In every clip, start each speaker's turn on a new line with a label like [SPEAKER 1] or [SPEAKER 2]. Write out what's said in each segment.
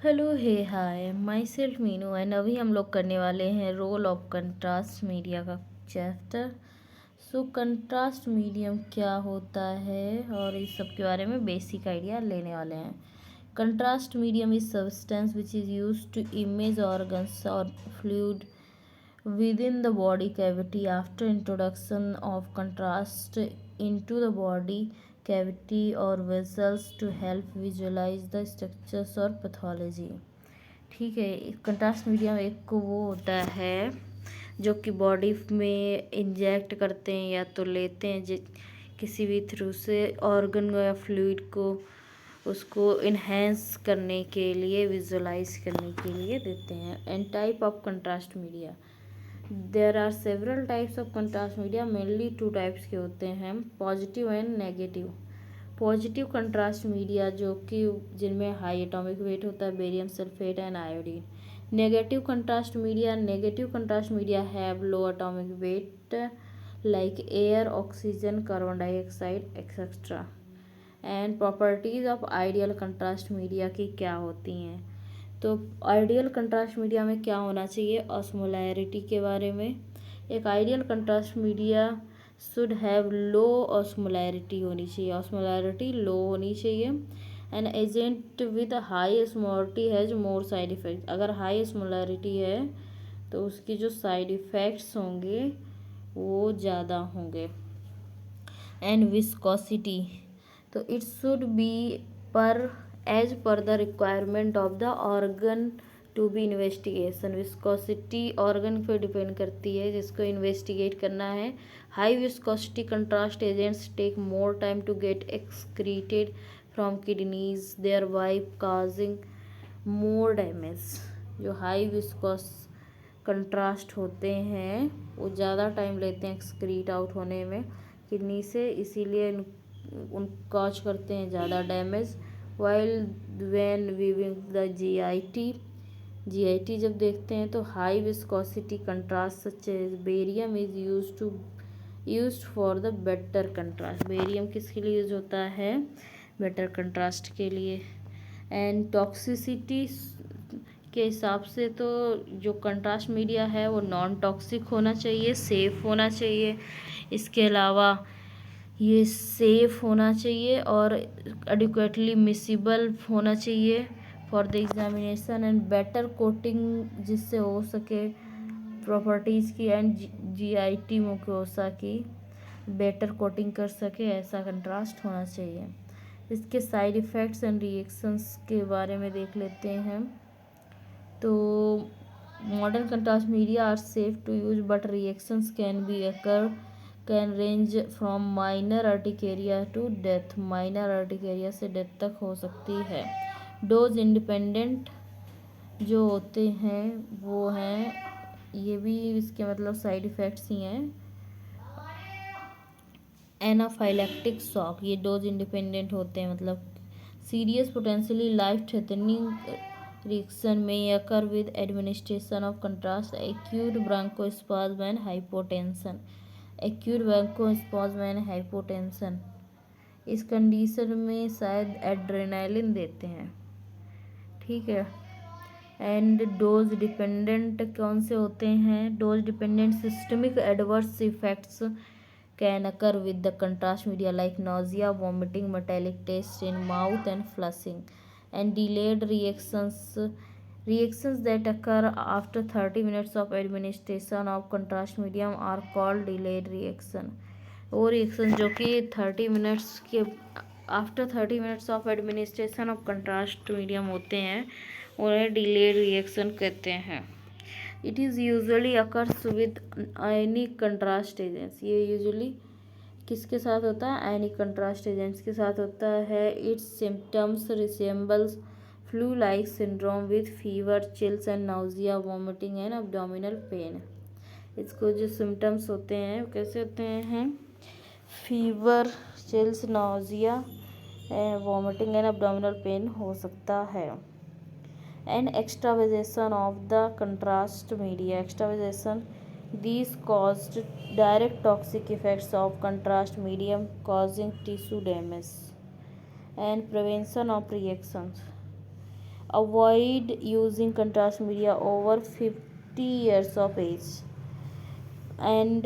[SPEAKER 1] Hello hey hi myself Meenu and अभी हम लोग करने वाले हैं रोल ऑफ कंट्रास्ट मीडिया का चैप्टर। सो कंट्रास्ट मीडियम क्या होता है और इस सब के बारे में बेसिक आइडिया लेने वाले हैं। Contrast medium is substance which is use to image organs और fluid within the body cavity after introduction of contrast into the body cavity or vessels to help visualize the structures or pathology। ठीक है, contrast medium एक को वो होता है जो कि बॉडी में इंजेक्ट करते हैं या तो लेते हैं किसी भी थ्रू से ऑर्गन या फ्लूइड को, उसको इन्हेंस करने के लिए, विजुलाइज करने के लिए देते हैं। And type of contrast media, there are several types of contrast media, mainly two types के होते हैं, positive and negative. Positive contrast media जो कि जिनमें हाई एटॉमिक वेट होता है, barium sulphate and iodine. Negative contrast media have low atomic weight like air, oxygen, carbon dioxide etcetera. And properties of ideal contrast media की क्या होती हैं। तो आइडियल कंट्रास्ट मीडिया में क्या होना चाहिए, ऑस्मोलैरिटी के बारे में। एक ideal contrast media should have low osmolarity होनी चाहिए, ऑस्मोलैरिटी लो होनी चाहिए। An agent with high osmolarity has more side effect, अगर हाई ऑस्मोलैरिटी है तो उसकी जो साइड इफ़ेक्ट्स होंगे वो ज़्यादा होंगे। एंड विस्कोसिटी, तो it should be per as per the requirement of the organ to be investigation. Viscosity organ पे डिपेंड करती है जिसको इन्वेस्टिगेट करना है। High viscosity contrast agents take more time to get excreted from kidneys, there by causing more damage. जो high viscous contrast होते हैं वो ज़्यादा टाइम लेते हैं एक्सक्रीट आउट होने में किडनी से, इसीलिए उन कॉज करते हैं ज़्यादा damage. While when viewing the GIT जब देखते हैं तो high viscosity contrast such as barium is used for the better contrast. Barium किसके लिए यूज होता है, बेटर कंट्रास्ट के लिए। एंड टॉक्सिसिटी के हिसाब से तो जो कंट्रास्ट मीडिया है वो नॉन टॉक्सिक होना चाहिए, सेफ़ होना चाहिए। इसके अलावा ये सेफ़ होना चाहिए और एडिक्वेटली मिसिबल होना चाहिए for the examination. And better coating जिससे हो सके प्रॉपर्टीज़ की, एंड जीआईटी मुकोसा की बेटर कोटिंग कर सके, ऐसा कंट्रास्ट होना चाहिए। इसके साइड इफ़ेक्ट्स एंड रिएक्शंस के बारे में देख लेते हैं। तो modern contrast media are safe to use but reactions can range from minor urticaria to death. Minor urticaria से डेथ तक हो सकती है। डोज इंडिपेंडेंट जो होते हैं वो हैं, ये भी इसके मतलब साइड इफ़ेक्ट्स ही हैं। एनाफाइलैक्टिक शॉक, ये डोज इंडिपेंडेंट होते हैं, मतलब serious potentially life threatening reaction में occur with administration of contrast. Acute bronchospasm and hypotension, acute bronchospasm and hypotension, इस कंडीशन में शायद एड्रेनालिन देते हैं, ठीक है। एंड डोज डिपेंडेंट कौन से होते हैं, dose dependent systemic adverse effects can occur with the contrast media like nausea, vomiting, metallic taste in mouth and flushing. And delayed reactions that occur after 30 minutes of administration of contrast medium are called delayed reaction। वो reaction जो कि 30 minutes के after 30 minutes of administration of contrast medium होते हैं, उन्हें delayed reaction कहते हैं। It is usually occurs with ionic contrast agents, ये यूजुअली किसके साथ होता है, आयनिक कंट्रास्ट एजेंट्स के साथ होता है। Its symptoms resembles flu like syndrome with fever, chills and nausea, vomiting and abdominal pain. इसको जो सिम्टम्स होते हैं कैसे होते हैं, fever, chills, nausea, vomiting and abdominal pain हो सकता है। And extravasation of the contrast media, extravasation these caused direct toxic effects of contrast medium causing tissue damage। and prevention of reactions, avoid using contrast media over 50 years of age. And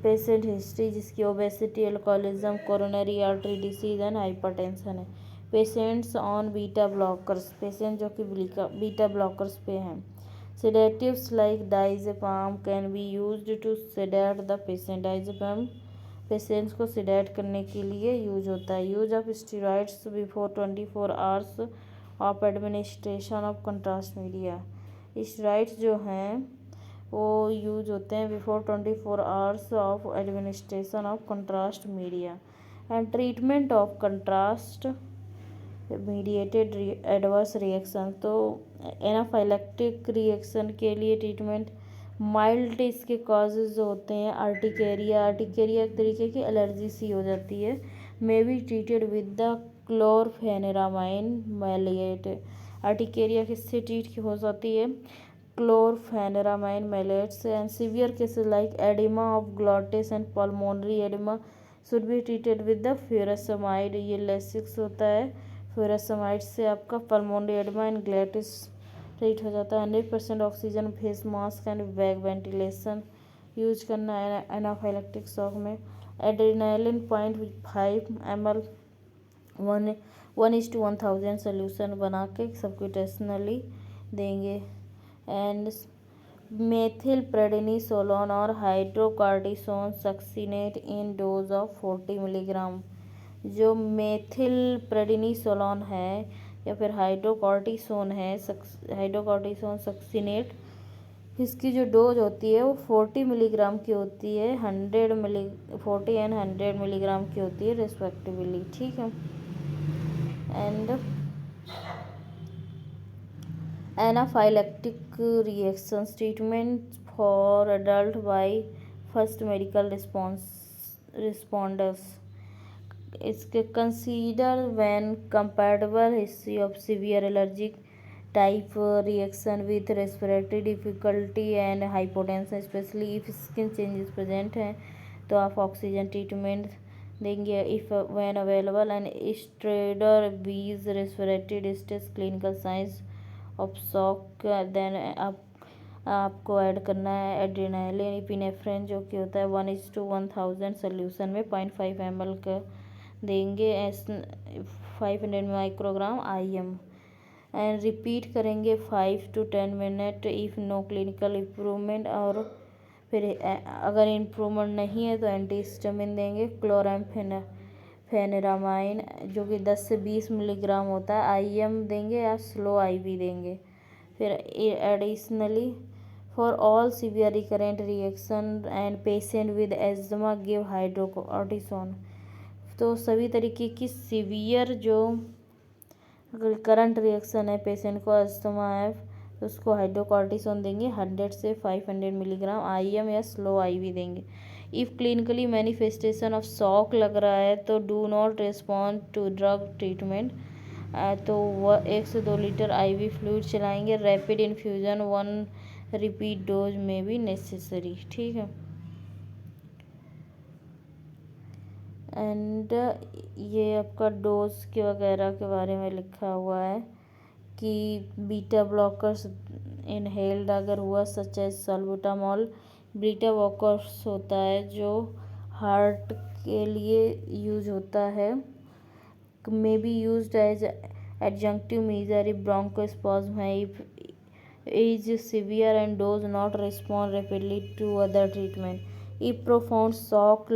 [SPEAKER 1] patient history जिसकी obesity, alcoholism, coronary artery disease and hypertension है। Patients on beta blockers, patient जो कि beta blockers पे हैं। Sedatives like diazepam can be used to sedate the patient. Diazepam patients को sedate करने के लिए यूज होता है। Use of steroids before 24 hours of administration of contrast media. Steroids जो हैं वो यूज होते हैं before 24 hours of administration of contrast media. And treatment of contrast mediated adverse reaction, तो एनाफाइलेक्टिक रिएक्शन के लिए ट्रीटमेंट माइल्ड इसके कॉजेज जो होते हैं आर्टिकेरिया एक तरीके की एलर्जी सी हो जाती है। May be treated with the chlorpheniramine maleate. Urticaria किससे ट्रीट हो जाती है? Chlorpheniramine maleates. And severe cases like oedema of glottis and pulmonary oedema should be treated with the furosemide. ये लेसिक्स होता है, फ्यूरासमाइड से आपका pulmonary oedema and glottis treat हो जाता है। 100% oxygen face mask and bag ventilation use करना है एनाफाइलेक्टिक शॉक में। एड्रेनालिन 0.5 ml 1:1000 सोल्यूशन बना के सबक्यूटेशनली देंगे। एंड मेथिल प्रेडनिसोलोन और hydrocortisone succinate in dose of 40 milligram. जो मेथिल प्रेडनिसोलोन है या फिर हाइड्रोकॉर्टिसोन है, हाइड्रोकॉर्टिसोन सक्सिनेट, इसकी जो डोज होती है वो 40 मिलीग्राम की होती है, 40 एंड 100 मिलीग्राम की होती है रेस्पेक्टिवली। ठीक है। And anaphylactic reactions treatment for adult by first medical responders. इसके consider when compatible history of severe allergic type reaction with respiratory difficulty and hypotension, specially if skin changes present हैं तो आप oxygen treatment देंगे if when available. And stridor wheeze respiratory distress clinical signs of shock, then आपको add करना है adrenaline epinephrine जो कि होता है 1:1000 सोल्यूशन में 0.5 ml का देंगे 500 माइक्रोग्राम IM। एंड रिपीट करेंगे 5 to 10 minute if no clinical improvement. और फिर अगर इम्प्रूवमेंट नहीं है तो एंटीहिस्टामिन देंगे क्लोरम्फेनेरामाइन जो कि 10 से 20 मिलीग्राम होता है IM देंगे या स्लो IV देंगे। फिर additionally for all severe recurrent reaction and patient with asthma give hydrocortisone. तो सभी तरीके की सीवियर जो करंट रिएक्शन है, पेशेंट को अस्थमा है तो उसको हाइड्रोकॉर्टिसोन देंगे 100 से 500 मिलीग्राम IM या स्लो IV देंगे। If clinically manifestation of shock लग रहा है तो do not respond to drug treatment, तो वह 1 से 2 लीटर IV फ्लूइड चलाएंगे। रैपिड इन्फ्यूज़न 1 रिपीट डोज में भी नेसेसरी। ठीक है। एंड ये आपका डोज के वगैरह के बारे में लिखा हुआ है कि बीटा ब्लॉकर्स इनहेल्ड अगर हुआ such as salbutamol. Beta blockers होता है जो हार्ट के लिए यूज होता है, may be used as adjunctive measure if bronchospasm है, if is severe and does not respond rapidly to other treatment. If profound shock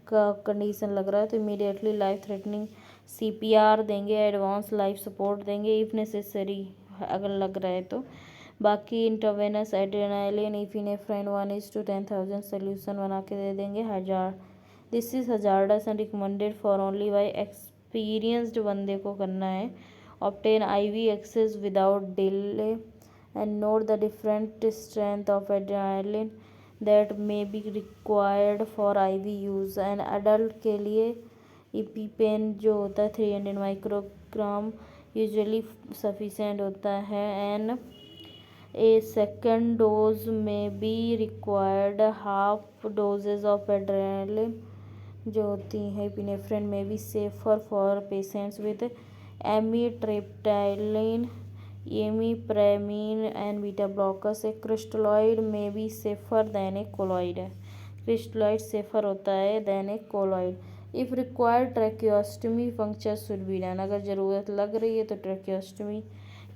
[SPEAKER 1] का कंडीशन लग रहा है तो इमीडिएटली लाइफ थ्रेटनिंग CPR देंगे, एडवांस लाइफ सपोर्ट देंगे इफ़ नेसेसरी अगर लग रहा है तो। बाकी इंट्रावेनस एड्रेनालिन एपिनेफ्रिन 1:10,000 सोल्यूशन बना के दे देंगे। This is hazardous and recommended for only by experienced बंदे को करना है। Obtain IV access without delay and note the different strength of adrenaline that may be required for IV use. And adult के लिए EpiPen जो होता है 300 microgram usually sufficient होता है। And a second dose may be required. Half doses of adrenaline जो होती है epinephrine may be safer for patients with amitriptyline imipramine and beta blockers. A crystalloid may be safer than a colloid है, crystalloid safer होता है than a colloid. If required tracheostomy function should be done, अगर ज़रूरत लग रही है तो ट्रैकियोस्टमी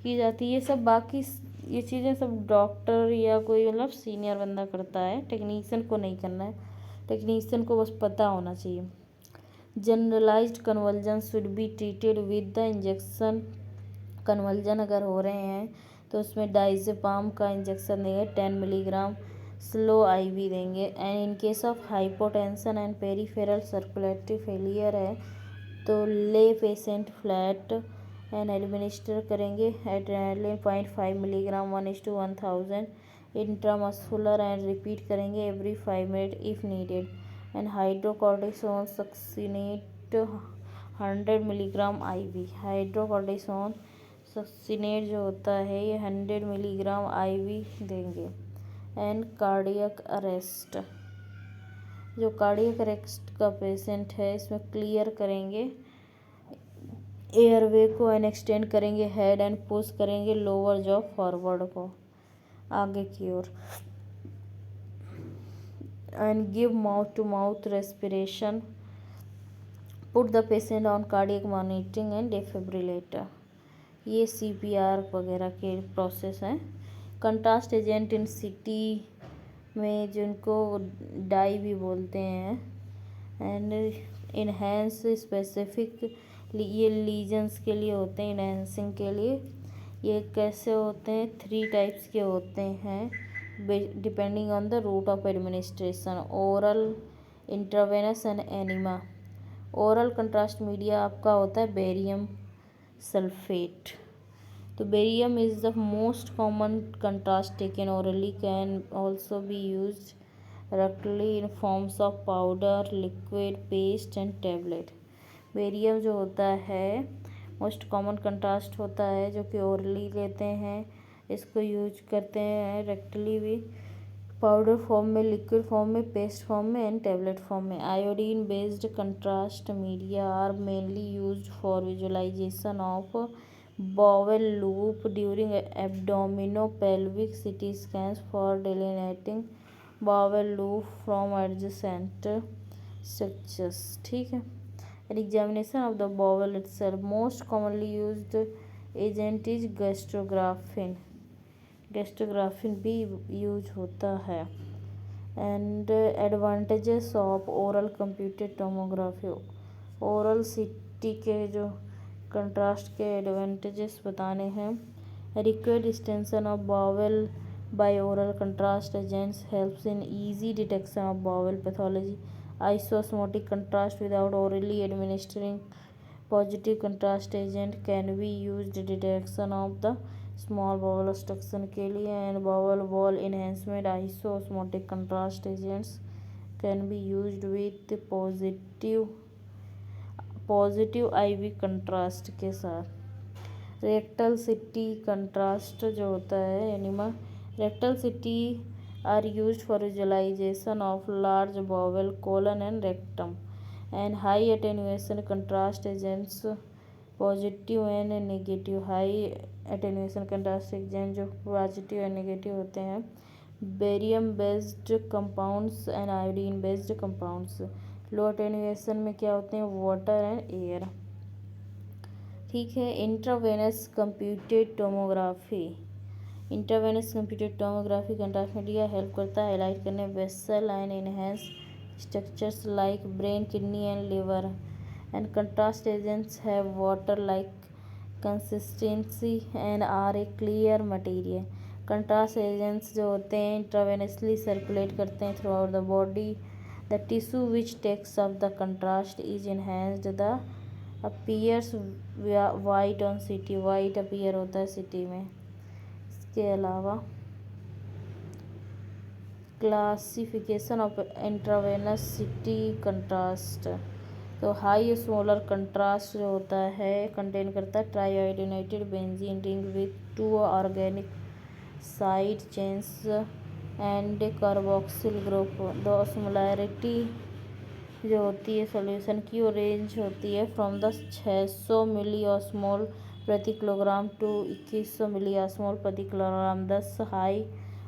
[SPEAKER 1] की जाती है। ये सब बाकी ये चीज़ें सब डॉक्टर या कोई मतलब सीनियर बंदा करता है, टेक्नीशियन को नहीं करना है, टेक्नीशियन को बस पता होना चाहिए। Generalized convulsion should be treated with the injection. Convulsion अगर हो रहे हैं तो उसमें डाइज़ेपाम का इंजेक्शन देंगे 10 मिलीग्राम, स्लो आईवी देंगे। And in case of hypotension and peripheral circulatory failure है तो lay patient flat and administer करेंगे adrenaline 0.5 milligram 1:1000 intramuscular and repeat करेंगे every 5 minute if needed. And hydrocortisone succinate 100 milligram IV. Hydrocortisone succinate जो होता है ये 100 milligram IV देंगे। And cardiac arrest, जो कार्डियक अरेस्ट का पेशेंट है इसमें क्लियर करेंगे एयरवे को एंड एक्सटेंड करेंगे हेड एंड पुश करेंगे लोअर जॉ फॉरवर्ड को आगे की ओर। And give mouth to mouth respiration, put the patient on cardiac monitoring and defibrillator. ये CPR वगैरह के प्रोसेस हैं। कंट्रास्ट एजेंट इन सिटी में जिनको डाई भी बोलते हैं। एंड इन्हेंस स्पेसिफिक ये लीजन्स के लिए होते हैं, इन्हेंसिंग के लिए। ये कैसे होते हैं, 3 टाइप्स के होते हैं depending on the route of administration, oral, intravenous and enema. Oral contrast media आपका होता है बेरियम सल्फेट। तो barium is the most common contrast taken orally, can also be use rectally in forms of powder, liquid, paste and tablet. Barium जो होता है most common contrast होता है जो कि ओरली लेते हैं, इसको यूज करते हैं रेक्टली भी, पाउडर फॉर्म में, लिक्विड फॉर्म में, पेस्ट फॉर्म में एंड टेबलेट फॉर्म में। Iodine based contrast media are mainly used for visualisation of bowel loop during abdominopelvic CT scans for delineating bowel loop from adjacent structures। ठीक है। An examination of the bowel itself, most commonly used agent is gastrografin। Gastrografin भी use होता है। And advantages of oral computed tomography, oral CT के जो contrast के advantages बताने हैं। Required extension of bowel by oral contrast agents helps in easy detection of bowel pathology. Isosmotic contrast without orally administering positive contrast agent can be used detection of the small bowel obstruction के लिए। And bowel wall enhancement, isosmotic contrast agents can be used with positive IV contrast के साथ। Rectal CT contrast जो होता है enema, rectal CT are used for visualisation of large bowel, colon and rectum. And high attenuation contrast agents positive and negative, high attenuation contrast agent जो positive and negative होते हैं। Barium based compounds and iodine based compounds. Low attenuation में क्या होते हैं, water and air. ठीक है। Intravenous computed tomography, intravenous computed tomography contrast media help करता है हाईलाइट करने vessel and enhance structures like brain, kidney and liver. And contrast agents have water like consistency and are a clear material. Contrast agents जो होते हैं intravenously circulate करते हैं throughout the body. The tissue which takes up the contrast is enhanced, the appears white on CT, white appear होता है CT में। इसके अलावा classification of intravenous CT contrast, तो हाई स्मॉलर कंट्रास्ट जो होता है कंटेन करता है triiodinated benzene ring with 2 organic side chains and carboxyl group. The osmolarity जो होती है सॉल्यूशन की वो रेंज होती है फ्रॉम द 600 मिली ऑस्मोल प्रति किलोग्राम टू 2100 मिली ऑस्मोल प्रति kilogram. This high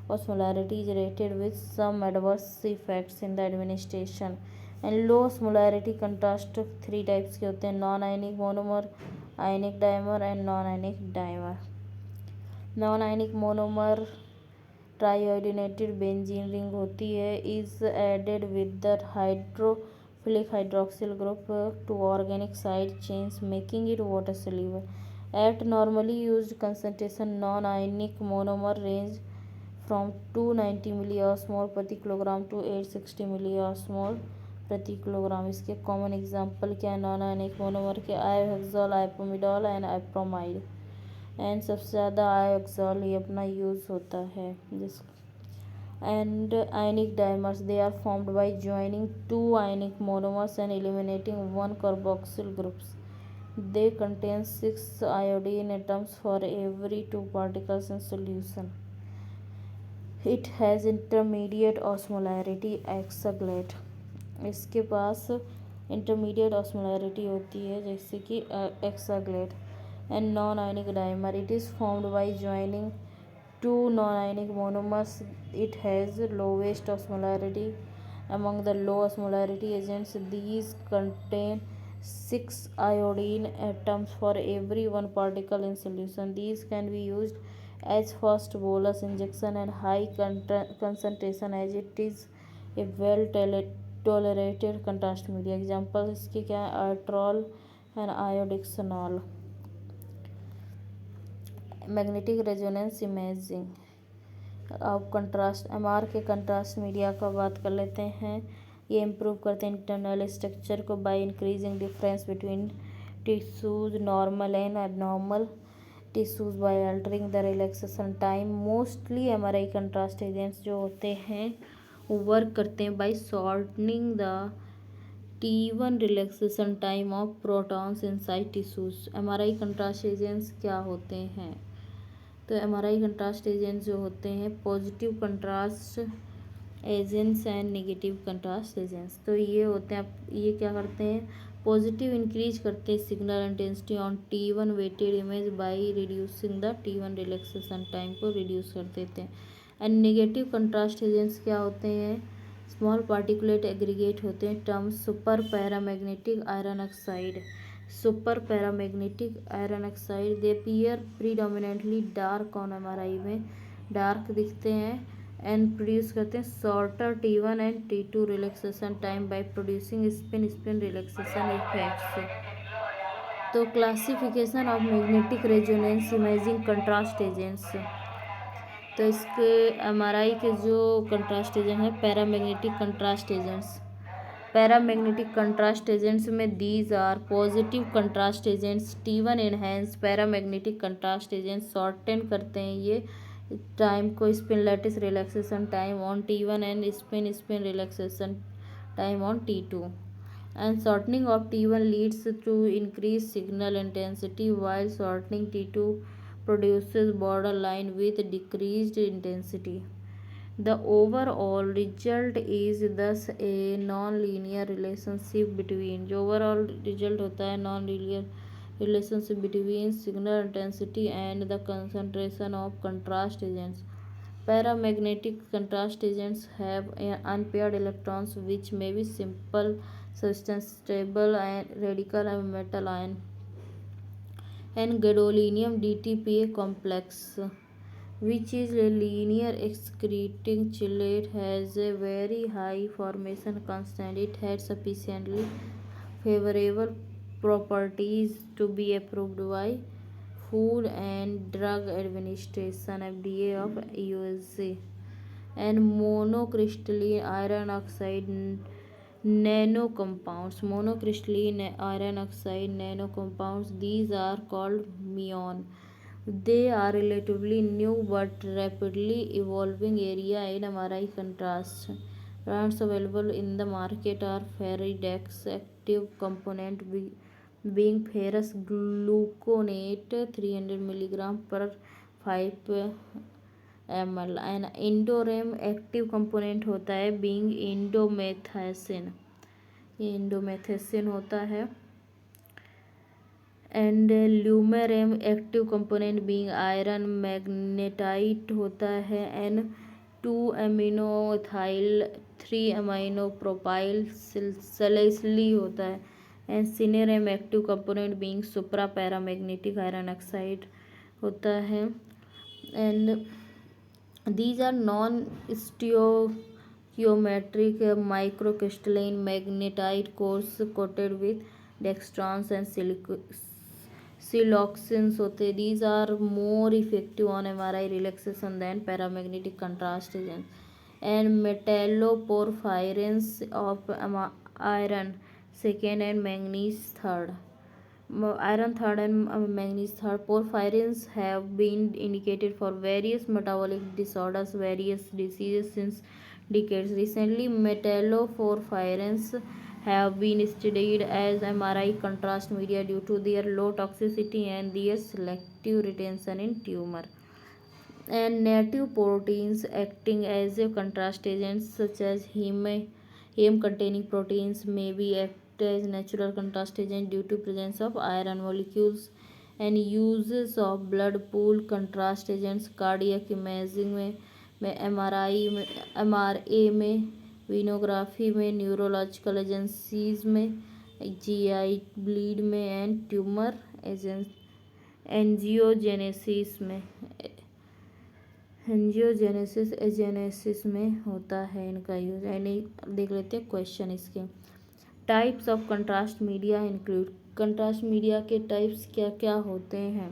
[SPEAKER 1] osmolarity is rated with some adverse effects in the administration। And low osmolarity contrast 3 types के होते हैं, non ionic monomer, ionic dimer and non ionic dimer. Non ionic monomer triiodinated benzene ring होती है, is added with the hydrophilic hydroxyl group to organic side chains making it water soluble। At normally used concentration non ionic monomer range from 290 milliosmol प्रति kilogram to 860 milliosmole प्रति kilogram. इसके common example क्या है non ionic monomer के? आयोहेक्सोल, आइपोमिडोल and आइप्रोमाइड। And सबसे ज़्यादा आयोहेक्सोल ही अपना use होता है। जिस and ionic dimers they are formed by joining two ionic monomers and eliminating one carboxyl groups. They contain 6 iodine atoms for every 2 particles in solution। It has intermediate osmolarity ioxaglate. इसके पास intermediate osmolarity होती है जैसे कि ioxaglate. And non ionic dimer it is formed by joining two non ionic monomers. It has lowest osmolarity among the low osmolarity agents। These contain 6 iodine atoms for every 1 particle in solution। These can be used as first bolus injection and high concentration as it is a well tolerated contrast media। Example इसके क्या है? आर्ट्रॉल and iodixanol. Magnetic resonance imaging अब contrast MR के contrast media का बात कर लेते हैं। ये इम्प्रूव करते हैं इंटरनल स्ट्रक्चर को by increasing difference between tissues normal and abnormal tissues by altering the relaxation time. Mostly MRI contrast agents जो होते हैं वो वर्क करते हैं by shortening the T1 relaxation time of protons inside tissues. MRI contrast agents क्या होते हैं? तो एमआरआई कंट्रास्ट एजेंट्स जो होते हैं positive contrast agents and negative contrast agents. तो ये होते हैं, ये क्या करते हैं? पॉजिटिव इंक्रीज करते हैं signal intensity on T1 weighted image by reducing the T1 relaxation time को रिड्यूस कर देते हैं। एंड नेगेटिव कंट्रास्ट एजेंट्स क्या होते हैं? स्मॉल पार्टिकुलेट एग्रीगेट होते हैं। Term super paramagnetic iron oxide, super paramagnetic iron oxide they appear predominantly dark on MRI में डार्क दिखते हैं एंड प्रोड्यूस करते हैं shorter T1 and T2 relaxation time by producing spin spin relaxation effects. तो classification of magnetic resonance imaging contrast agents. तो इसके MRI के जो कंट्रास्ट एजेंट हैं paramagnetic contrast agents. Paramagnetic contrast agents में these are positive contrast agents T1 enhance paramagnetic contrast agents shorten करते हैं ये टाइम को spin lattice relaxation time on T1 and spin spin relaxation time on T2। And shortening of T1 leads to increase signal intensity while shortening T2 produces borderline with decreased intensity। The overall result is thus a non-linear relationship between, जो overall result होता है non-linear relationship between signal intensity and the concentration of contrast agents। Paramagnetic contrast agents have unpaired electrons which may be simple substance, stable and radical and metal ion and gadolinium DTPA complex, which is a linear excreting chelate, has a very high formation constant। It has sufficiently favorable properties to be approved by Food and Drug Administration FDA of USA। and monocrystalline iron oxide nano compounds, monocrystalline iron oxide nano compounds, these are called muon। They are relatively new but rapidly evolving area in MRI contrast। Brands available in the market are Ferridex, active component being ferrous gluconate 300 milligram per 5 ml and Indorem, active component होता है being indomethacin, ये indomethacin होता है। And Lumirem active component being iron, magnetite होता है N2-aminoethyl 3-amino-propyl salicyl होता है and Sinerem active component being supra paramagnetic iron oxide होता है and these are non-stoichiometric microcrystalline magnetite cores coated with dextrans and siloxanes होते. These are more effective on MRI relaxation than paramagnetic contrast agents. And metalloporphyrins of iron second and manganese third. Iron third and manganese third. Porphyrins have been indicated for various metabolic disorders, various diseases since decades. Recently, metalloporphyrins have been studied as MRI contrast media due to their low toxicity and their selective retention in tumor. And native proteins acting as a contrast agents such as heme containing proteins may be as natural contrast agent due to presence of iron molecules and uses of blood pool contrast agents cardiac imaging में MRI में MRA में venography में neurological agencies में GI bleed में and tumour angiogenesis agenesis में होता है इनका यूज. यानी देख लेते हैं क्वेश्चन इसके. Types of contrast media include. Contrast media के टाइप्स क्या क्या होते हैं.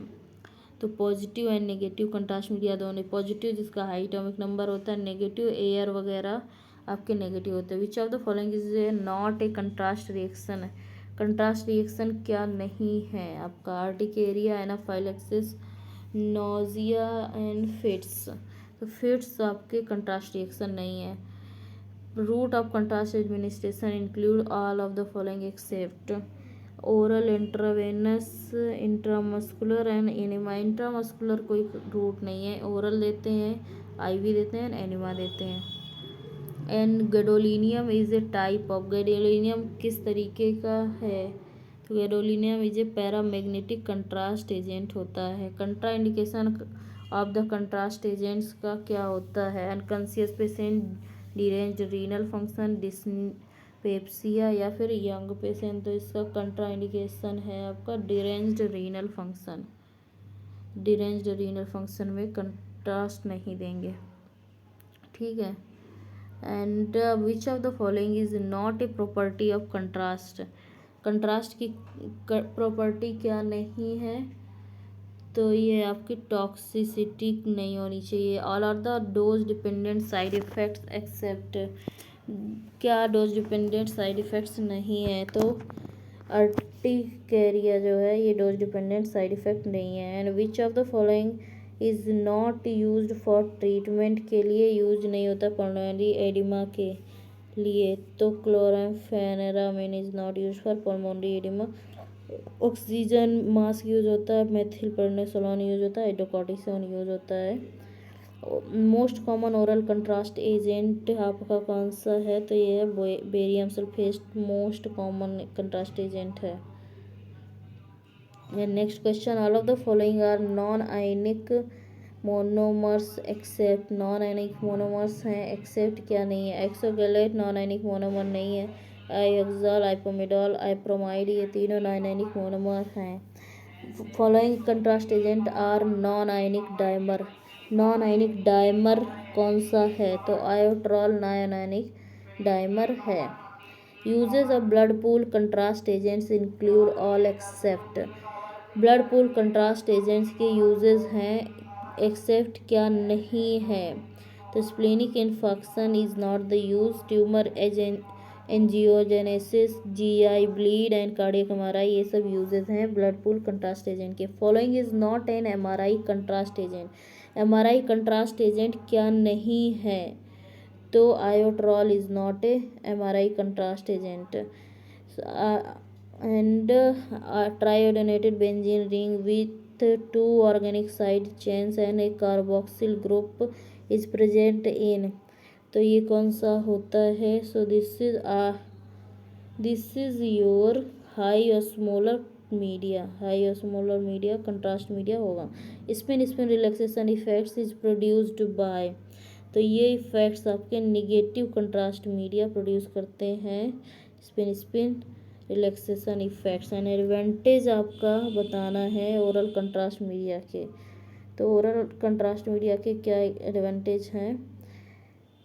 [SPEAKER 1] तो positive and negative contrast media दोनों. पॉजिटिव जिसका हाई एटॉमिक नंबर होता है, नेगेटिव एयर वगैरह आपके नेगेटिव होते हैं. Which of the following is not a contrast reaction है. कंट्रास्ट रिएक्शन क्या नहीं है आपका. Urticaria, anaphylaxis, nausea and fits. तो फिट्स आपके कंट्रास्ट रिएक्शन नहीं है. Route of contrast administration include all of the following except oral, intravenous, intramuscular and enema. Intramuscular कोई रूट नहीं है. ओरल देते हैं, IV देते हैं, एनिमा देते हैं. And gadolinium is a type of. Gadolinium किस तरीके का है. तो gadolinium is a paramagnetic contrast agent होता है. Contra indication of the contrast agents का क्या होता है. Unconscious patient, deranged renal function, dyspepsia या फिर यंग पेशेंट. तो इसका कंट्रा इंडिकेशन है आपका deranged renal function. Deranged renal function में कंट्रास्ट नहीं देंगे. ठीक है. And which of the following is not a property of contrast. Contrast की प्रॉपर्टी क्या नहीं है. तो ये आपकी टॉक्सिसिटी नहीं होनी चाहिए. All are the dose dependent side effects except. क्या डोज डिपेंडेंट साइड इफ़ेक्ट्स नहीं है. तो अर्टिकेरिया जो है ये डोज डिपेंडेंट साइड इफ़ेक्ट नहीं है. And which of the following is not used for treatment के लिए यूज नहीं होता पल्मोनरी एडिमा के लिए. तो chlorpheniramine is not use for pulmonary oedema. Oxygen mask use होता है. मेथिलप्रेडनिसोलोन यूज होता है. हाइड्रोकॉर्टिसोन यूज होता है. Most common oral contrast agent आपका कौन सा है. तो ये है barium sulphate. Most common contrast agent है. Next question. All of the following are non ionic monomers except. Non ionic monomers हैं एक्सेप्ट क्या नहीं है. एक्सोगैलेट नॉन आयनिक मोनोमर नहीं है. आयोक्साल, आइपोमिडॉल, आइप्रोमाइड ये तीनों नॉन आयनिक मोनोमर हैं. Following contrast agent are non ionic dimer. Non ionic dimer कौन सा है. तो आयोट्रॉल नॉन आयनिक डाइमर है. Uses of blood pool contrast agents include all except. Blood pool contrast agents के uses हैं except क्या नहीं है. तो splenic infection is not the use. Tumour angiogenesis, GI bleed and cardiac MRI ये सब uses हैं ब्लड पूल कंट्रास्ट एजेंट के. Following is not an MRI contrast agent. MRI contrast agent क्या नहीं है. तो iotrol is not a MRI contrast agent. And triiodinated benzene ring with 2 organic side chains and a carboxyl group is present in. तो ये कौन सा होता है. So this is your high osmolar media, high osmolar media, contrast media होगा। Spin relaxation effects is produced by, तो ये effects आपके निगेटिव कंट्रास्ट मीडिया प्रोड्यूस करते हैं। Spin relaxation effects and advantage आपका बताना है ओरल कंट्रास्ट मीडिया के। तो ओरल कंट्रास्ट मीडिया के क्या एडवांटेज हैं?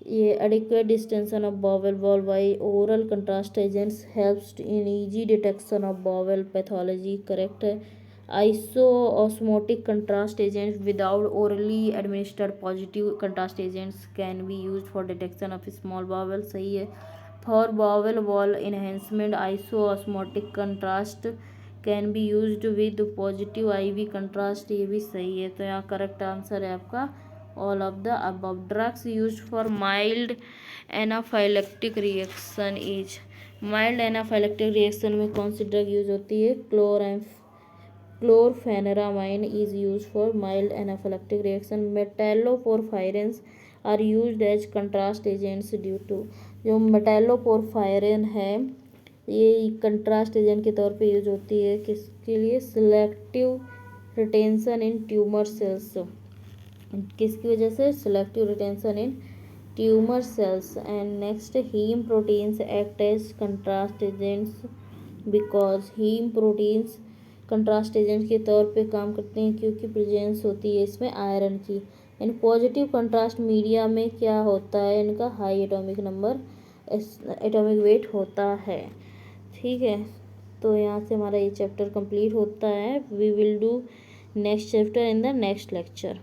[SPEAKER 1] ये adequate distension of bowel wall by oral contrast agents helps in easy detection of bowel pathology, correct है। Iso osmotic contrast agents without orally administered positive contrast agents can be use for detection of small bowel, सही है। For bowel wall enhancement iso osmotic contrast can be used with positive IV contrast, ये भी सही है। तो यहाँ correct answer है आपका all of the above. Drugs used for mild anaphylactic reaction is, mild anaphylactic reaction में कौन सी ड्रग यूज होती है? Chlorpheniramine is use for mild anaphylactic reaction. Metalloporphyrins are used as contrast agents due to, जो metalloporphyrin है ये contrast agent के तौर पे यूज होती है किसके लिए? Selective retention in tumour cells, किसकी वजह से? Selective retention in tumour cells. And next, haem proteins act as contrast agents because, haem proteins contrast agent के तौर पे काम करते हैं क्योंकि प्रेजेंस होती है इसमें आयरन की। इन पॉजिटिव कंट्रास्ट मीडिया में क्या होता है? इनका high atomic number, atomic weight होता है, ठीक है। तो यहाँ से हमारा ये चैप्टर कंप्लीट होता है। We will do next chapter in the next lecture.